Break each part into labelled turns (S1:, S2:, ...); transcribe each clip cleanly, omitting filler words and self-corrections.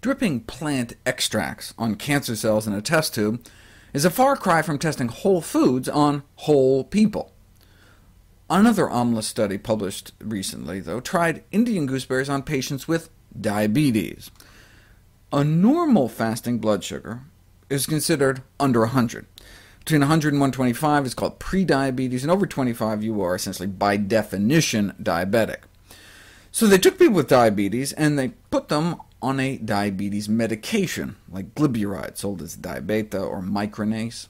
S1: Dripping plant extracts on cancer cells in a test tube is a far cry from testing whole foods on whole people. Another omelette study published recently, though, tried Indian gooseberries on patients with diabetes. A normal fasting blood sugar is considered under 100. Between 100 and 125 is called prediabetes, and over 25 you are essentially by definition diabetic. So they took people with diabetes and they put them on a diabetes medication, like glyburide, sold as diabeta or micronase.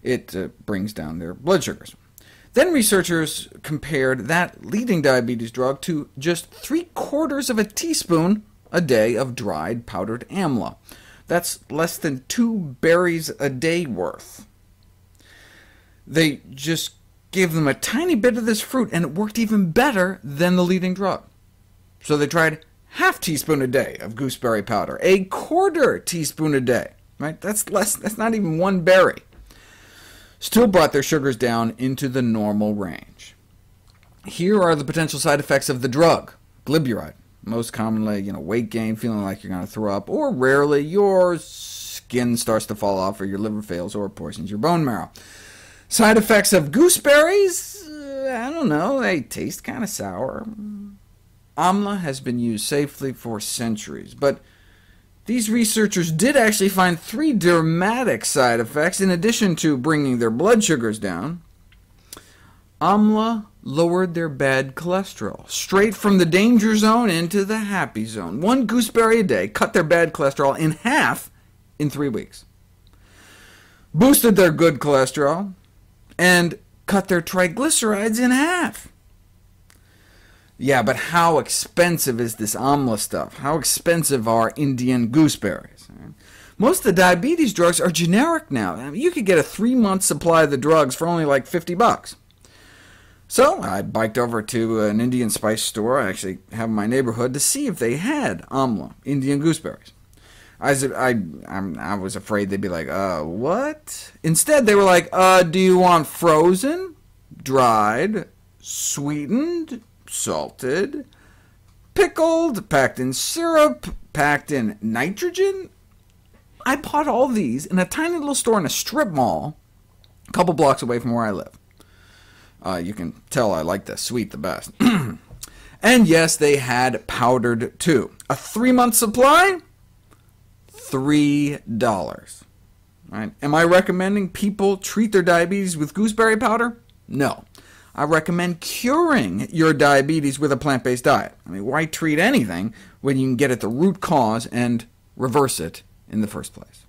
S1: It brings down their blood sugars. Then researchers compared that leading diabetes drug to just 3/4 of a teaspoon a day of dried powdered amla. That's less than 2 berries a day worth. They just gave them a tiny bit of this fruit, and it worked even better than the leading drug. So they tried ½ teaspoon a day of gooseberry powder, 1/4 teaspoon a day. Right? That's not even 1 berry. Still brought their sugars down into the normal range. Here are the potential side effects of the drug, glyburide. Most commonly, weight gain, feeling like you're going to throw up, or rarely your skin starts to fall off, or your liver fails, or poisons your bone marrow. Side effects of gooseberries? I don't know, they taste kind of sour. Amla has been used safely for centuries, but these researchers did actually find 3 dramatic side effects in addition to bringing their blood sugars down. Amla lowered their bad cholesterol, straight from the danger zone into the happy zone. 1 gooseberry a day cut their bad cholesterol in half in 3 weeks. Boosted their good cholesterol, and cut their triglycerides in half. Yeah, but how expensive is this amla stuff? How expensive are Indian gooseberries? Most of the diabetes drugs are generic now. You could get a 3-month supply of the drugs for only like $50. So I biked over to an Indian spice store I actually have in my neighborhood to see if they had amla, Indian gooseberries. I was afraid they'd be like, what? Instead, they were like, do you want frozen, dried, sweetened, salted, pickled, packed in syrup, packed in nitrogen? I bought all these in a tiny little store in a strip mall a couple blocks away from where I live. You can tell I like the sweet the best. And yes, they had powdered too. A 3-month supply? $3. Right? Am I recommending people treat their diabetes with gooseberry powder? No. I recommend curing your diabetes with a plant-based diet. I mean, why treat anything when you can get at the root cause and reverse it in the first place?